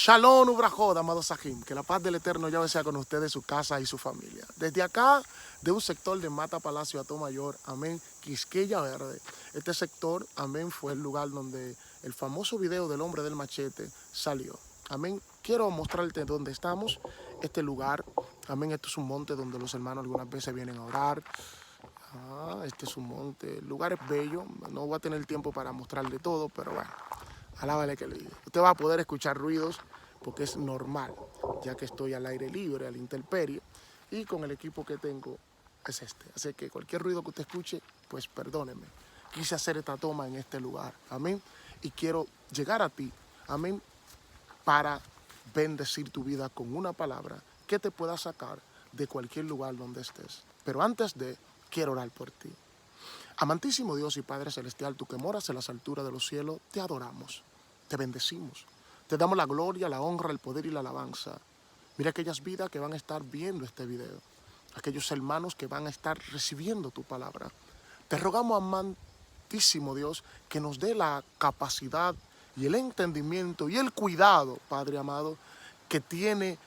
Shalom Ubrajod, amados Sahim, que la paz del Eterno ya sea con ustedes, su casa y su familia. Desde acá, de un sector de Mata Palacio, Atomayor, amén, Quisqueya Verde. Este sector, amén, fue el lugar donde el famoso video del hombre del machete salió. Amén. Quiero mostrarte dónde estamos, este lugar. Amén, esto es un monte donde los hermanos algunas veces vienen a orar. Este es un monte, el lugar es bello. No voy a tener tiempo para mostrarle todo, pero bueno. Alábale que le diga. Usted va a poder escuchar ruidos porque es normal, ya que estoy al aire libre, a la intemperie, y con el equipo que tengo es este. Así que cualquier ruido que usted escuche, pues perdóneme. Quise hacer esta toma en este lugar, amén, y quiero llegar a ti, amén, para bendecir tu vida con una palabra que te pueda sacar de cualquier lugar donde estés. Pero antes de, quiero orar por ti. Amantísimo Dios y Padre Celestial, tú que moras en las alturas de los cielos, te adoramos, te bendecimos, te damos la gloria, la honra, el poder y la alabanza. Mira aquellas vidas que van a estar viendo este video, aquellos hermanos que van a estar recibiendo tu palabra. Te rogamos, amantísimo Dios, que nos dé la capacidad y el entendimiento y el cuidado, Padre amado, que tiene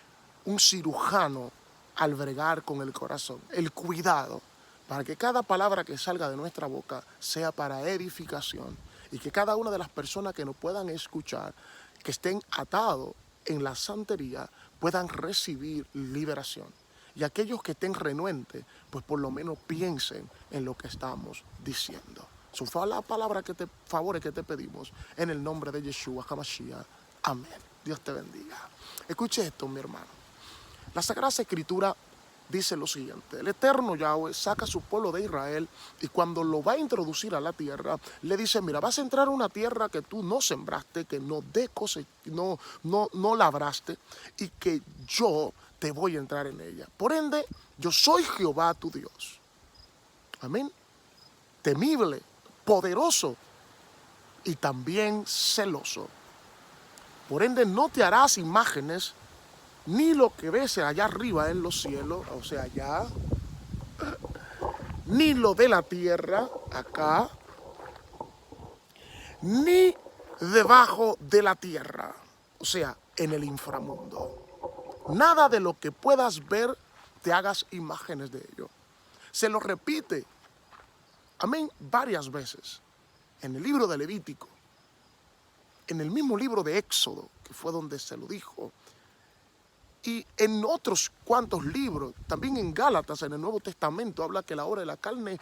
un cirujano al bregar con el corazón, el cuidado, para que cada palabra que salga de nuestra boca sea para edificación y que cada una de las personas que nos puedan escuchar, que estén atados en la santería, puedan recibir liberación. Y aquellos que estén renuentes, pues por lo menos piensen en lo que estamos diciendo. Son la palabra que te favores que te pedimos en el nombre de Yeshua HaMashiach. Amén. Dios te bendiga. Escuche esto, mi hermano. La Sagrada Escritura dice lo siguiente: el Eterno Yahweh saca a su pueblo de Israel y cuando lo va a introducir a la tierra, le dice: mira, vas a entrar a una tierra que tú no sembraste, que no labraste, y que yo te voy a entrar en ella. Por ende, yo soy Jehová tu Dios. Amén. Temible, poderoso y también celoso. Por ende, no te harás imágenes ni lo que ves allá arriba en los cielos, o sea, allá, ni lo de la tierra, acá, ni debajo de la tierra, o sea, en el inframundo. Nada de lo que puedas ver te hagas imágenes de ello. Se lo repite, amén, varias veces, en el libro de Levítico, en el mismo libro de Éxodo, que fue donde se lo dijo, y en otros cuantos libros, también en Gálatas, en el Nuevo Testamento, habla que la obra de la carne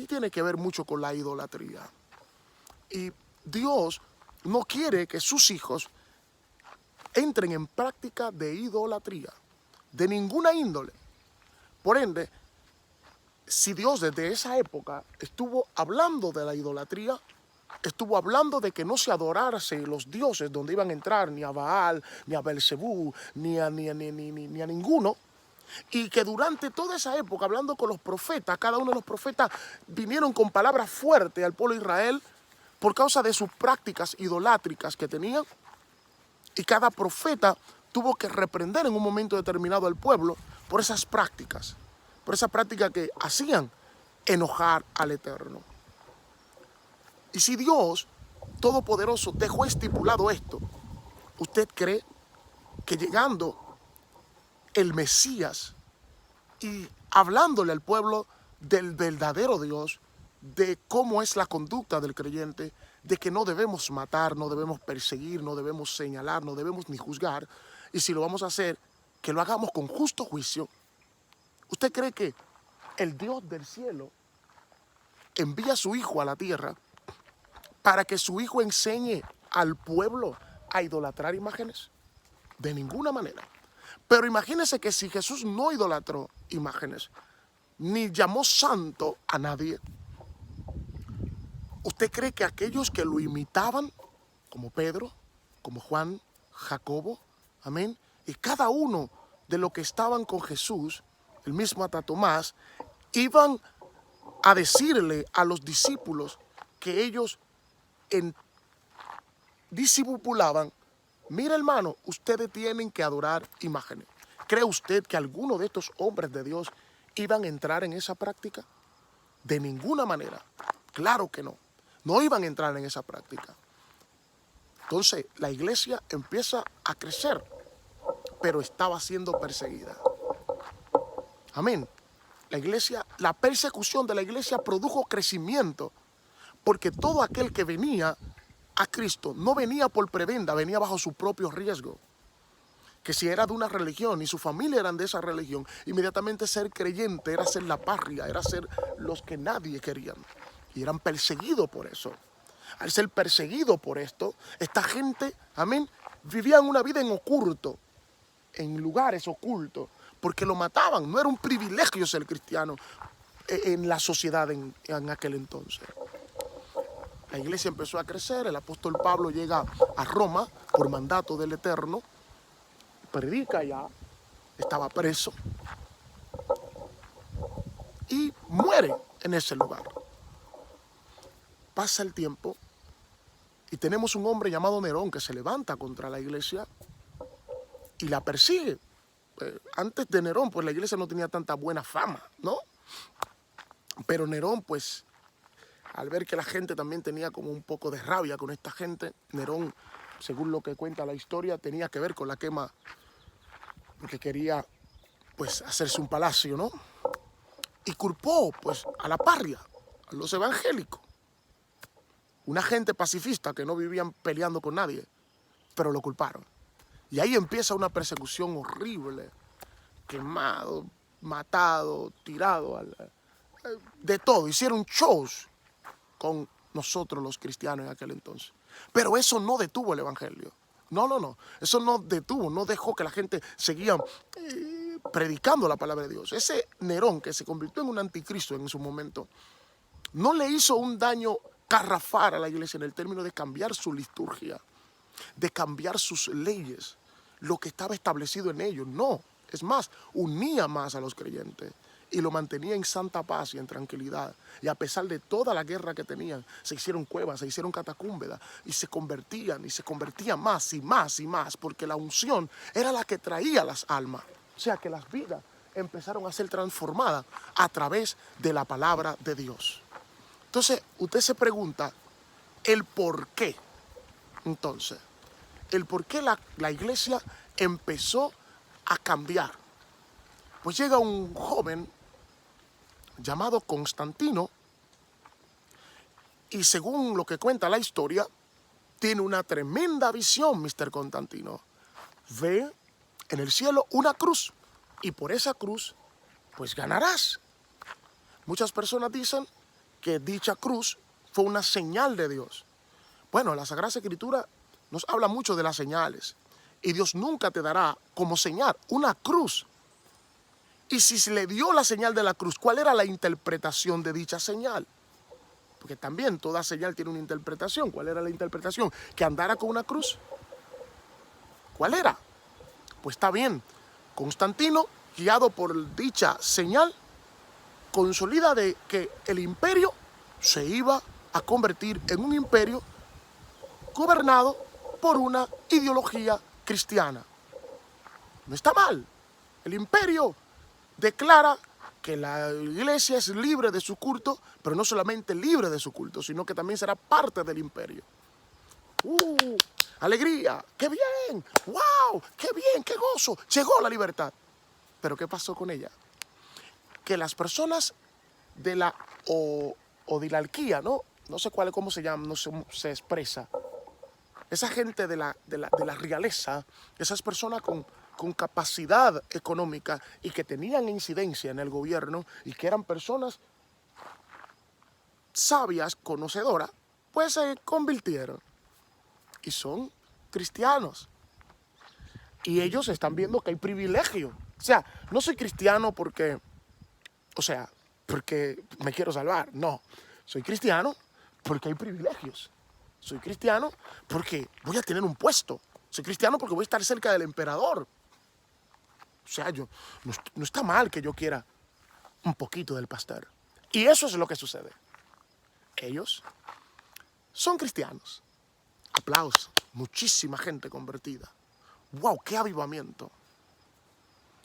tiene que ver mucho con la idolatría. Y Dios no quiere que sus hijos entren en práctica de idolatría, de ninguna índole. Por ende, si Dios desde esa época estuvo hablando de la idolatría, estuvo hablando de que no se adorarse los dioses donde iban a entrar, ni a Baal, ni a Belcebú, ni a ninguno, y que durante toda esa época, hablando con los profetas, cada uno de los profetas vinieron con palabras fuertes al pueblo de Israel por causa de sus prácticas idolátricas que tenían, y cada profeta tuvo que reprender en un momento determinado al pueblo por esas prácticas que hacían enojar al Eterno. Y si Dios Todopoderoso dejó estipulado esto, ¿usted cree que llegando el Mesías y hablándole al pueblo del verdadero Dios, de cómo es la conducta del creyente, de que no debemos matar, no debemos perseguir, no debemos señalar, no debemos ni juzgar, y si lo vamos a hacer, que lo hagamos con justo juicio? ¿Usted cree que el Dios del cielo envía a su Hijo a la tierra para que su Hijo enseñe al pueblo a idolatrar imágenes? De ninguna manera. Pero imagínese que si Jesús no idolatró imágenes, ni llamó santo a nadie, ¿usted cree que aquellos que lo imitaban, como Pedro, como Juan, Jacobo, amén, y cada uno de los que estaban con Jesús, el mismo hasta Tomás, iban a decirle a los discípulos que ellos disipulaban: mira, hermano, ustedes tienen que adorar imágenes? ¿Cree usted que alguno de estos hombres de Dios iban a entrar en esa práctica? De ninguna manera. Claro que no. No iban a entrar en esa práctica. Entonces la iglesia empieza a crecer, pero estaba siendo perseguida. Amén. La persecución de la iglesia produjo crecimiento, porque todo aquel que venía a Cristo no venía por prebenda, venía bajo su propio riesgo. Que si era de una religión y su familia eran de esa religión, inmediatamente ser creyente era ser la parria, era ser los que nadie querían. Y eran perseguidos por eso. Al ser perseguido por esto, esta gente, amén, vivían una vida en oculto, en lugares ocultos, porque lo mataban. No era un privilegio ser cristiano en la sociedad en aquel entonces. La iglesia empezó a crecer, el apóstol Pablo llega a Roma por mandato del Eterno, predica allá, estaba preso y muere en ese lugar. Pasa el tiempo y tenemos un hombre llamado Nerón que se levanta contra la iglesia y la persigue. Antes de Nerón, pues la iglesia no tenía tanta buena fama, ¿no? Pero Nerón, pues, al ver que la gente también tenía como un poco de rabia con esta gente, Nerón, según lo que cuenta la historia, tenía que ver con la quema, que quería, pues, hacerse un palacio, ¿no? Y culpó, pues, a la parria, a los evangélicos. Una gente pacifista que no vivían peleando con nadie, pero lo culparon. Y ahí empieza una persecución horrible, quemado, matado, tirado, de todo. Hicieron shows con nosotros los cristianos en aquel entonces. Pero eso no detuvo el evangelio. No. Eso no detuvo, no dejó que la gente seguía predicando la palabra de Dios. Ese Nerón que se convirtió en un anticristo en su momento, no le hizo un daño garrafal a la iglesia en el término de cambiar su liturgia, de cambiar sus leyes, lo que estaba establecido en ellos. No, es más, unía más a los creyentes y lo mantenía en santa paz y en tranquilidad. Y a pesar de toda la guerra que tenían, se hicieron cuevas, se hicieron catacumbas y se convertían más y más y más, porque la unción era la que traía las almas. O sea que las vidas empezaron a ser transformadas a través de la palabra de Dios. Entonces, usted se pregunta el por qué. Entonces, el por qué la iglesia empezó a cambiar. Pues llega un joven llamado Constantino y según lo que cuenta la historia, tiene una tremenda visión, Mr. Constantino. Ve en el cielo una cruz y por esa cruz, pues ganarás. Muchas personas dicen que dicha cruz fue una señal de Dios. Bueno, la Sagrada Escritura nos habla mucho de las señales. Y Dios nunca te dará como señal una cruz. Y si se le dio la señal de la cruz, ¿cuál era la interpretación de dicha señal? Porque también toda señal tiene una interpretación. ¿Cuál era la interpretación? ¿Que andara con una cruz? ¿Cuál era? Pues está bien. Constantino, guiado por dicha señal, consolida de que el imperio se iba a convertir en un imperio gobernado por una ideología cristiana. No está mal. El imperio declara que la iglesia es libre de su culto, pero no solamente libre de su culto, sino que también será parte del imperio. ¡Alegría! ¡Qué bien! ¡Wow! ¡Qué bien! ¡Qué gozo! Llegó la libertad. Pero ¿qué pasó con ella? Que las personas de la odilarquía, ¿no? No sé cómo se llama, no sé cómo se expresa. Esa gente de la realeza, esas personas con capacidad económica y que tenían incidencia en el gobierno y que eran personas sabias, conocedoras, pues se convirtieron y son cristianos. Y ellos están viendo que hay privilegio. O sea, no soy cristiano porque me quiero salvar. No, soy cristiano porque hay privilegios. Soy cristiano porque voy a tener un puesto. Soy cristiano porque voy a estar cerca del emperador. O sea, no está mal que yo quiera un poquito del pastel. Y eso es lo que sucede. Ellos son cristianos. Aplausos. Muchísima gente convertida. ¡Wow! ¡Qué avivamiento!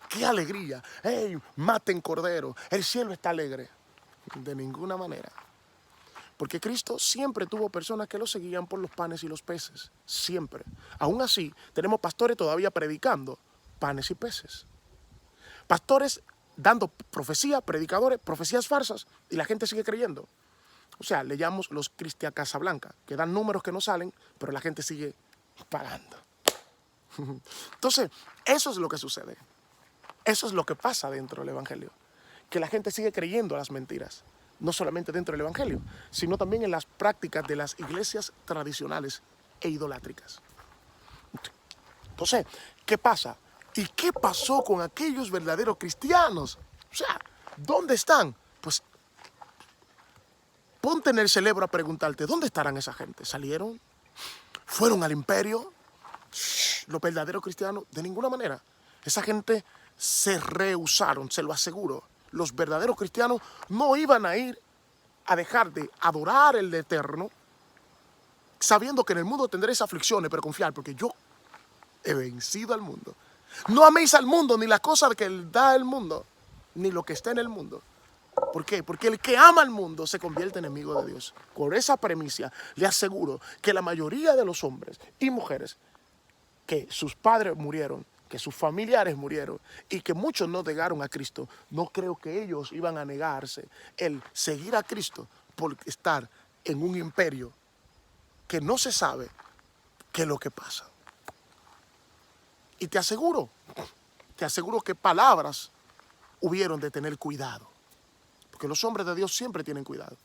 ¡Qué alegría! ¡Hey! Maten cordero. El cielo está alegre. De ninguna manera. Porque Cristo siempre tuvo personas que lo seguían por los panes y los peces, siempre. Aún así, tenemos pastores todavía predicando panes y peces. Pastores dando profecía, predicadores, profecías falsas, y la gente sigue creyendo. O sea, le llamamos los Cristian Casablanca, que dan números que no salen, pero la gente sigue pagando. Entonces, eso es lo que sucede. Eso es lo que pasa dentro del Evangelio. Que la gente sigue creyendo las mentiras. No solamente dentro del Evangelio, sino también en las prácticas de las iglesias tradicionales e idolátricas. Entonces, ¿qué pasa? ¿Y qué pasó con aquellos verdaderos cristianos? O sea, ¿dónde están? Pues ponte en el cerebro a preguntarte, ¿dónde estarán esa gente? ¿Salieron? ¿Fueron al imperio? Los verdaderos cristianos, de ninguna manera. Esa gente se rehusaron, se lo aseguro. Los verdaderos cristianos no iban a ir a dejar de adorar el Eterno, sabiendo que en el mundo tendréis aflicciones, pero confiar, porque yo he vencido al mundo. No améis al mundo, ni las cosas que él da el mundo, ni lo que está en el mundo. ¿Por qué? Porque el que ama al mundo se convierte en enemigo de Dios. Por esa premisa, le aseguro que la mayoría de los hombres y mujeres que sus padres murieron, que sus familiares murieron y que muchos no negaron a Cristo, no creo que ellos iban a negarse el seguir a Cristo por estar en un imperio que no se sabe qué es lo que pasa. Y te aseguro que palabras hubieron de tener cuidado, porque los hombres de Dios siempre tienen cuidado.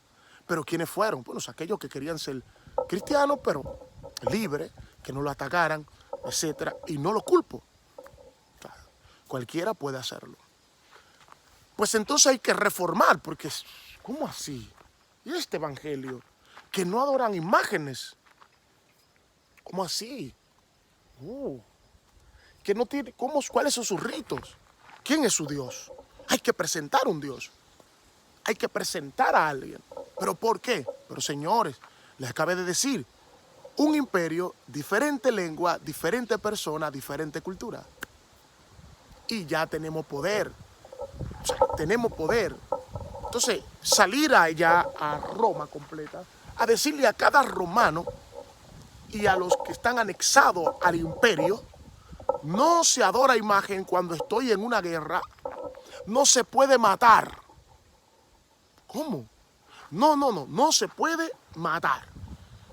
Pero ¿quiénes fueron? Bueno, aquellos que querían ser cristianos, pero libres, que no lo atacaran, etcétera, y no lo culpo. Cualquiera puede hacerlo. Pues entonces hay que reformar, porque ¿cómo así? ¿Y este evangelio? Que no adoran imágenes. ¿Cómo así? Que no tiene, ¿cuáles son sus ritos? ¿Quién es su Dios? Hay que presentar un Dios. Hay que presentar a alguien. ¿Pero por qué? Pero señores, les acabé de decir, un imperio, diferente lengua, diferente persona, diferente cultura. Y ya tenemos poder. O sea, tenemos poder. Entonces, salir allá a Roma completa, a decirle a cada romano y a los que están anexados al imperio, no se adora imagen cuando estoy en una guerra, no se puede matar. ¿Cómo? No se puede matar.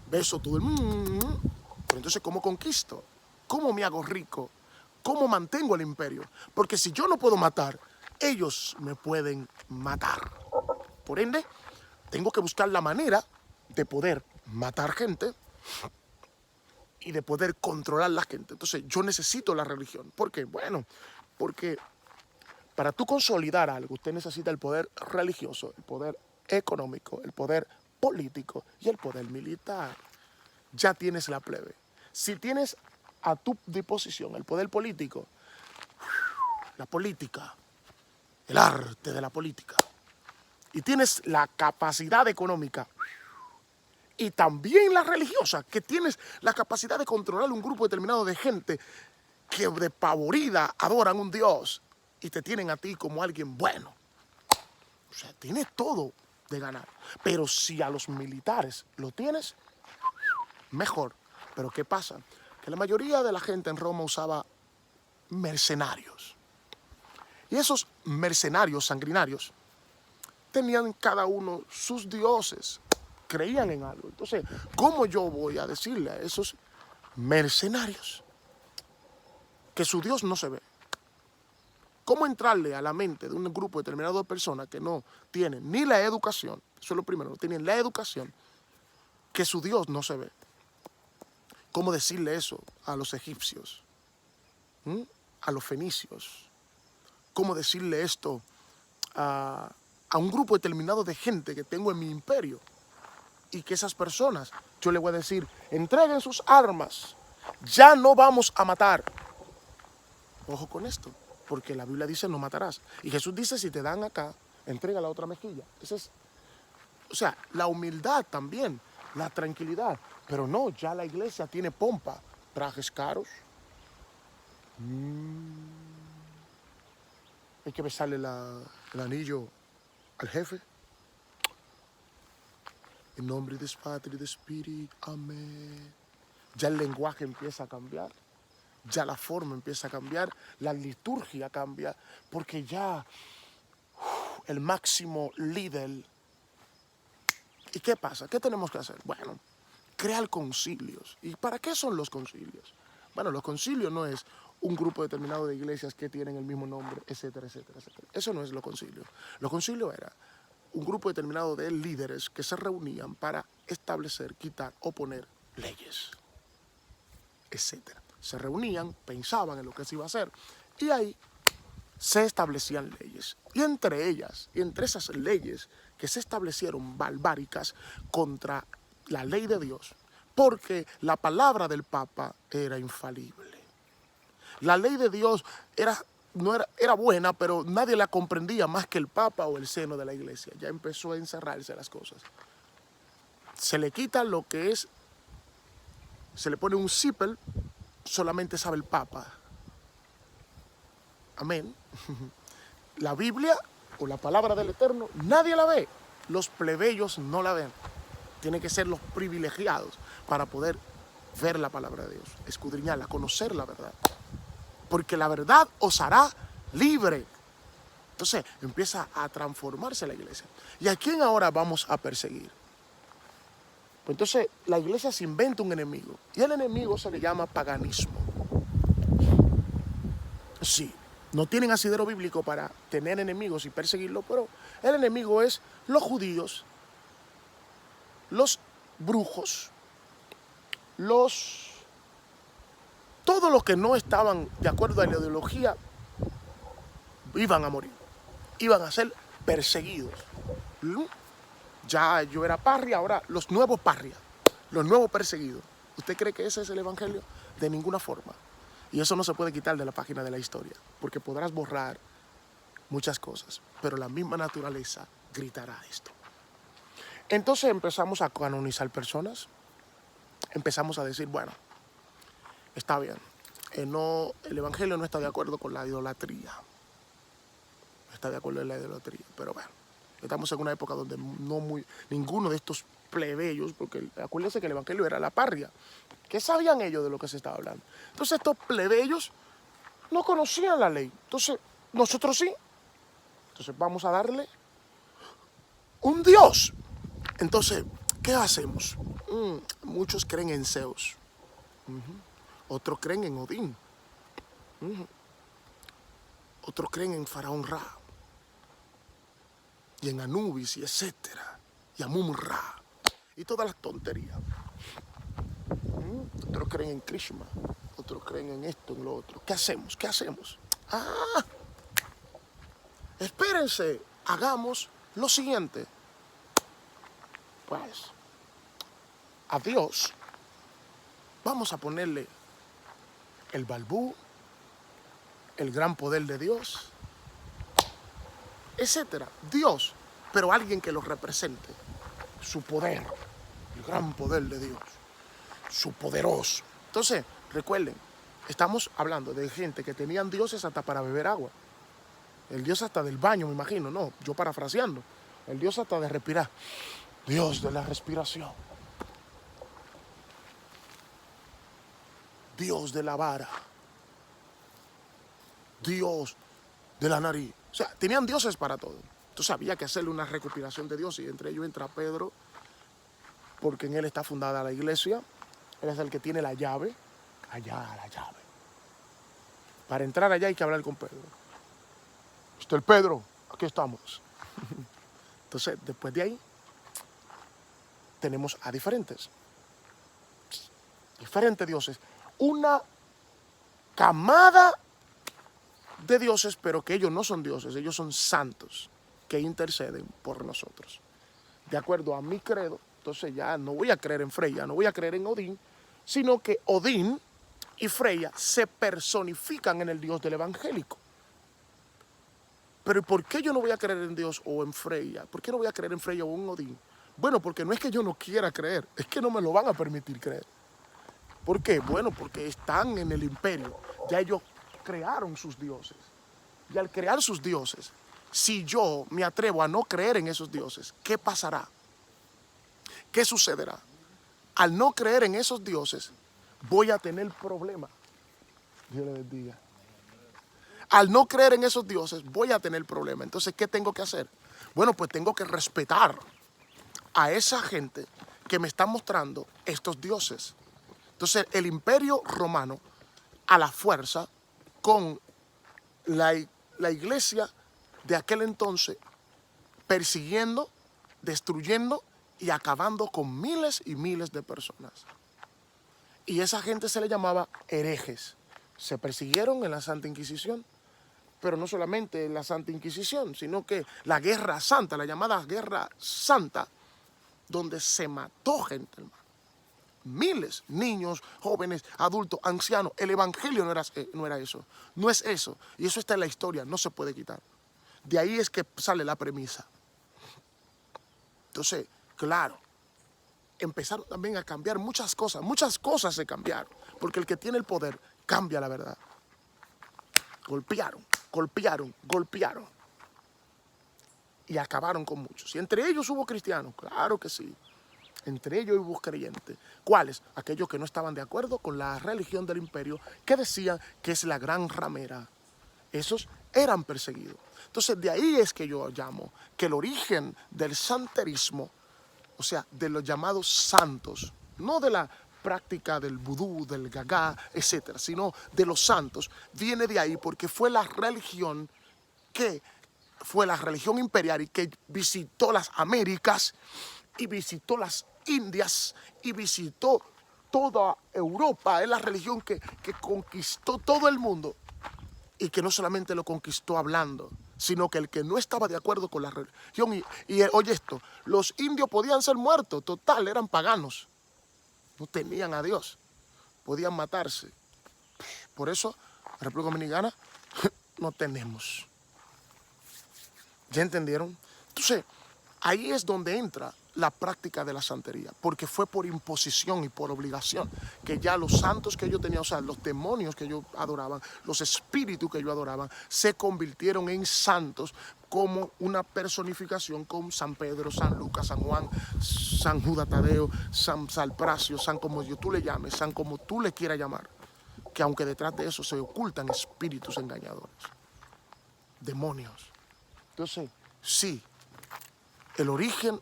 Beso todo el mundo. Pero entonces, ¿cómo conquisto? ¿Cómo me hago rico? ¿Cómo mantengo el imperio? Porque si yo no puedo matar, ellos me pueden matar. Por ende, tengo que buscar la manera de poder matar gente y de poder controlar la gente. Entonces, yo necesito la religión. ¿Por qué? Bueno, porque para tú consolidar algo, usted necesita el poder religioso, el poder económico, el poder político y el poder militar. Ya tienes la plebe. Si tienes a tu disposición el poder político, la política, el arte de la política, y tienes la capacidad económica y también la religiosa, que tienes la capacidad de controlar un grupo determinado de gente que despavorida adoran un Dios y te tienen a ti como alguien bueno. O sea, tienes todo de ganar. Pero si a los militares lo tienes, mejor. Pero ¿qué pasa? Que la mayoría de la gente en Roma usaba mercenarios. Y esos mercenarios sanguinarios tenían cada uno sus dioses, creían en algo. Entonces, ¿cómo yo voy a decirle a esos mercenarios que su Dios no se ve? ¿Cómo entrarle a la mente de un grupo determinado de personas que no tienen ni la educación, eso es lo primero, no tienen la educación, que su Dios no se ve? ¿Cómo decirle eso a los egipcios? A los fenicios. ¿Cómo decirle esto a un grupo determinado de gente que tengo en mi imperio? Y que esas personas, yo le voy a decir, entreguen sus armas, ya no vamos a matar. Ojo con esto, porque la Biblia dice no matarás. Y Jesús dice, si te dan acá, entrega la otra mejilla. O sea, la humildad también, la tranquilidad. Pero no, ya la iglesia tiene pompa, trajes caros. Hay que besarle el anillo al jefe. En nombre de Padre y de Espíritu. Amén. Ya el lenguaje empieza a cambiar. Ya la forma empieza a cambiar. La liturgia cambia. Porque ya el máximo líder. ¿Y qué pasa? ¿Qué tenemos que hacer? Bueno, crear concilios. ¿Y para qué son los concilios? Bueno, los concilios no es un grupo determinado de iglesias que tienen el mismo nombre, etcétera, etcétera, etcétera. Eso no es los concilios. Los concilios era un grupo determinado de líderes que se reunían para establecer, quitar o poner leyes, etcétera. Se reunían, pensaban en lo que se iba a hacer y ahí se establecían leyes. Y entre ellas, y entre esas leyes que se establecieron barbáricas contra la ley de Dios, porque la palabra del Papa era infalible. La ley de Dios era buena, pero nadie la comprendía más que el Papa o el seno de la iglesia. Ya empezó a encerrarse las cosas. Se le quita lo que es, se le pone un zipper, solamente sabe el Papa. Amén. La Biblia o la palabra del Eterno, nadie la ve. Los plebeyos no la ven. Tienen que ser los privilegiados para poder ver la palabra de Dios, escudriñarla, conocer la verdad. Porque la verdad os hará libre. Entonces empieza a transformarse la iglesia. ¿Y a quién ahora vamos a perseguir? Pues entonces la iglesia se inventa un enemigo. Y el enemigo se le llama paganismo. Sí, no tienen asidero bíblico para tener enemigos y perseguirlo, pero el enemigo es los judíos, los brujos, todos los que no estaban de acuerdo a la ideología iban a morir, iban a ser perseguidos. Ya yo era parria, ahora los nuevos parrias, los nuevos perseguidos. ¿Usted cree que ese es el evangelio? De ninguna forma. Y eso no se puede quitar de la página de la historia, porque podrás borrar muchas cosas, pero la misma naturaleza gritará esto. Entonces empezamos a canonizar personas, empezamos a decir, bueno, está bien, el evangelio no está de acuerdo con la idolatría, no está de acuerdo en la idolatría, pero bueno, estamos en una época donde ninguno de estos plebeyos, porque acuérdense que el evangelio era la parria, ¿qué sabían ellos de lo que se estaba hablando? Entonces estos plebeyos no conocían la ley, entonces nosotros sí, entonces vamos a darle un Dios. Entonces, ¿qué hacemos? Muchos creen en Zeus, otros creen en Odín, otros creen en Faraón Ra, y en Anubis, y etcétera, y Amun-Ra, y todas las tonterías. Otros creen en Krishna, otros creen en esto, en lo otro. ¿Qué hacemos? ¿Qué hacemos? Espérense, hagamos lo siguiente. Pues, a Dios vamos a ponerle el balbú, el gran poder de Dios, etcétera. Dios, pero alguien que lo represente. Su poder, el gran poder de Dios, su poderoso. Entonces, recuerden, estamos hablando de gente que tenían dioses hasta para beber agua. El Dios hasta del baño, me imagino, no, yo parafraseando. El Dios hasta de respirar. Dios de la respiración. Dios de la vara. Dios de la nariz. O sea, tenían dioses para todo. Entonces había que hacerle una recopilación de dioses. Y entre ellos entra Pedro, porque en él está fundada la iglesia. Él es el que tiene la llave. Allá, la llave. Para entrar allá hay que hablar con Pedro. Está el Pedro, aquí estamos. Entonces, después de ahí, tenemos a diferentes dioses. Una camada de dioses, pero que ellos no son dioses, ellos son santos que interceden por nosotros. De acuerdo a mi credo, entonces ya no voy a creer en Freya, no voy a creer en Odín, sino que Odín y Freya se personifican en el Dios del evangélico. Pero ¿por qué yo no voy a creer en Dios o en Freya? ¿Por qué no voy a creer en Freya o en Odín? Bueno, porque no es que yo no quiera creer, es que no me lo van a permitir creer. ¿Por qué? Bueno, porque están en el imperio. Ya ellos crearon sus dioses. Y al crear sus dioses, si yo me atrevo a no creer en esos dioses, ¿qué pasará? ¿qué sucederá? Al no creer en esos dioses, voy a tener problemas. Dios le bendiga. Al no creer en esos dioses, voy a tener problemas. Entonces, ¿qué tengo que hacer? Bueno, pues tengo que respetar a esa gente que me está mostrando estos dioses. Entonces, el imperio romano, a la fuerza, con la iglesia de aquel entonces, persiguiendo, destruyendo y acabando con miles y miles de personas. Y esa gente se le llamaba herejes. Se persiguieron en la Santa Inquisición, pero no solamente en la Santa Inquisición, sino que la Guerra Santa, la llamada Guerra Santa, donde se mató gente, hermano. Miles, niños, jóvenes, adultos, ancianos. El evangelio no era eso, no es eso. Y eso está en la historia, no se puede quitar. De ahí es que sale la premisa. Entonces, claro, empezaron también a cambiar muchas cosas se cambiaron, porque el que tiene el poder cambia la verdad. Golpearon, golpearon, golpearon. Y acabaron con muchos. Y entre ellos hubo cristianos, claro que sí. Entre ellos hubo creyentes. ¿Cuáles? Aquellos que no estaban de acuerdo con la religión del imperio, que decían que es la gran ramera. Esos eran perseguidos. Entonces, de ahí es que yo llamo que el origen del santerismo, o sea, de los llamados santos, no de la práctica del vudú, del gagá, etcétera, sino de los santos, viene de ahí porque fue la religión imperial y que visitó las Américas y visitó las Indias y visitó toda Europa. Es la religión que conquistó todo el mundo y que no solamente lo conquistó hablando, sino que el que no estaba de acuerdo con la religión, y oye esto, los indios podían ser muertos, total, eran paganos, no tenían a Dios, podían matarse. Por eso, la República Dominicana no tenemos. ¿Ya entendieron? Entonces, ahí es donde entra la práctica de la santería, porque fue por imposición y por obligación, que ya los santos que ellos tenían, o sea, los demonios que ellos adoraban, los espíritus que ellos adoraban, se convirtieron en santos como una personificación con San Pedro, San Lucas, San Juan, San Judas Tadeo, San Salpracio, San como tú le llames, San como tú le quieras llamar, que aunque detrás de eso se ocultan espíritus engañadores, demonios. Entonces, sí, el origen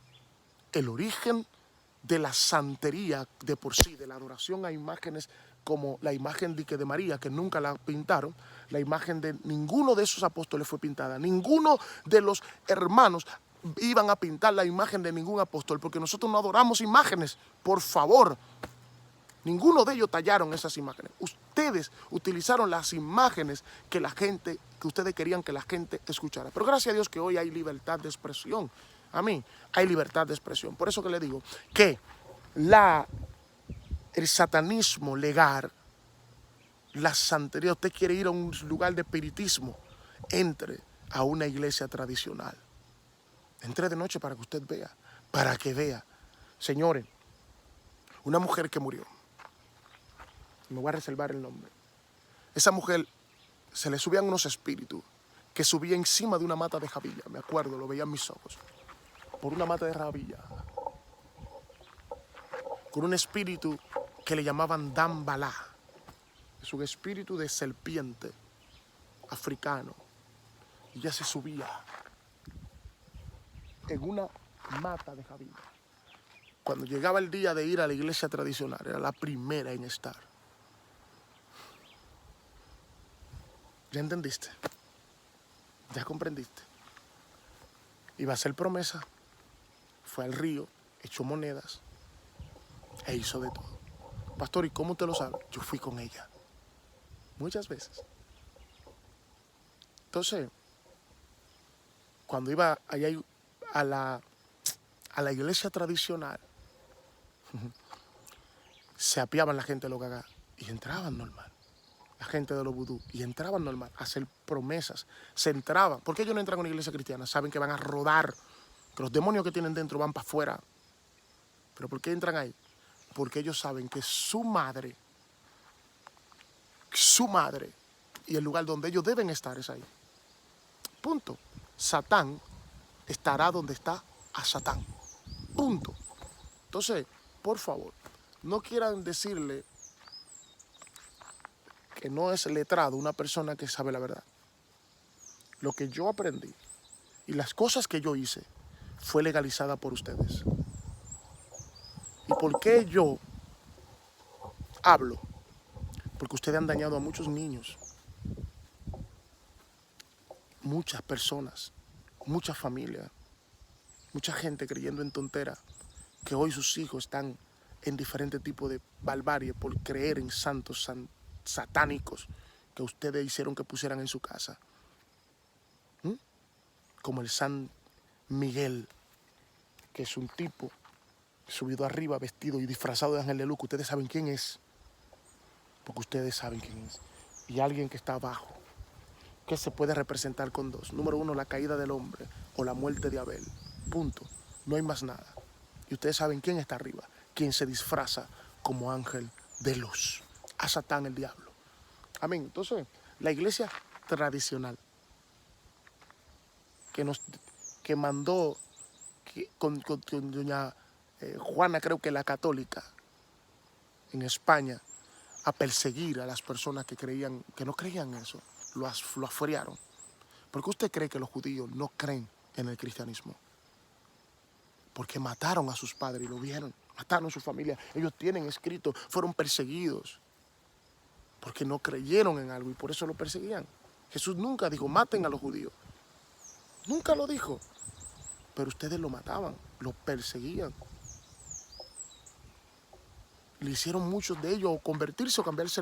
de la santería de por sí, de la adoración a imágenes como la imagen de María, que nunca la pintaron, la imagen de ninguno de esos apóstoles fue pintada, ninguno de los hermanos iban a pintar la imagen de ningún apóstol, porque nosotros no adoramos imágenes, por favor. Ninguno de ellos tallaron esas imágenes. Ustedes utilizaron las imágenes que ustedes querían que la gente escuchara. Pero gracias a Dios que hoy hay libertad de expresión. A mí hay libertad de expresión. Por eso que le digo que el satanismo legal, la santería, usted quiere ir a un lugar de espiritismo, entre a una iglesia tradicional. Entre de noche para que usted vea, para que vea. Señores, una mujer que murió, me voy a reservar el nombre. Esa mujer se le subían unos espíritus que subía encima de una mata de jabilla. Me acuerdo, lo veía en mis ojos. Por una mata de jabilla. Con un espíritu que le llamaban Dambalá. Es un espíritu de serpiente africano. Y ella se subía en una mata de jabilla. Cuando llegaba el día de ir a la iglesia tradicional, era la primera en estar. ¿Ya entendiste? ¿Ya comprendiste? Iba a hacer promesa, fue al río, echó monedas e hizo de todo. Pastor, ¿y cómo usted lo sabe? Yo fui con ella muchas veces. Entonces, cuando iba allá a la iglesia tradicional, se apiaban la gente de los gagá y entraban normal. La gente de los vudú, y entraban normal a hacer promesas, se entraban. ¿Por qué ellos no entran a una iglesia cristiana? Saben que van a rodar, que los demonios que tienen dentro van para afuera. ¿Pero por qué entran ahí? Porque ellos saben que su madre y el lugar donde ellos deben estar es ahí. Punto. Satán estará donde está a Satán. Punto. Entonces, por favor, no quieran decirle que no es letrado una persona que sabe la verdad. Lo que yo aprendí y las cosas que yo hice fue legalizada por ustedes. ¿Y por qué yo hablo? Porque ustedes han dañado a muchos niños, muchas personas, muchas familias, mucha gente creyendo en tonteras, que hoy sus hijos están en diferentes tipos de barbarie por creer en santos satánicos que ustedes hicieron que pusieran en su casa. Como el San Miguel, que es un tipo subido arriba, vestido y disfrazado de ángel de luz, que ustedes saben quién es, porque ustedes saben quién es. Y alguien que está abajo, que se puede representar con dos. Número uno, la caída del hombre o la muerte de Abel. Punto. No hay más nada. Y ustedes saben quién está arriba, quien se disfraza como ángel de luz. A Satán, el diablo. Amén. Entonces, la iglesia tradicional que mandó con doña Juana, creo que la católica, en España, a perseguir a las personas que creían, que no creían eso, lo afuerearon. ¿Por qué usted cree que los judíos no creen en el cristianismo? Porque mataron a sus padres y lo vieron, mataron a su familia. Ellos tienen escrito, fueron perseguidos porque no creyeron en algo y por eso lo perseguían. Jesús nunca dijo, maten a los judíos. Nunca lo dijo. Pero ustedes lo mataban, lo perseguían. Le hicieron muchos de ellos convertirse o cambiarse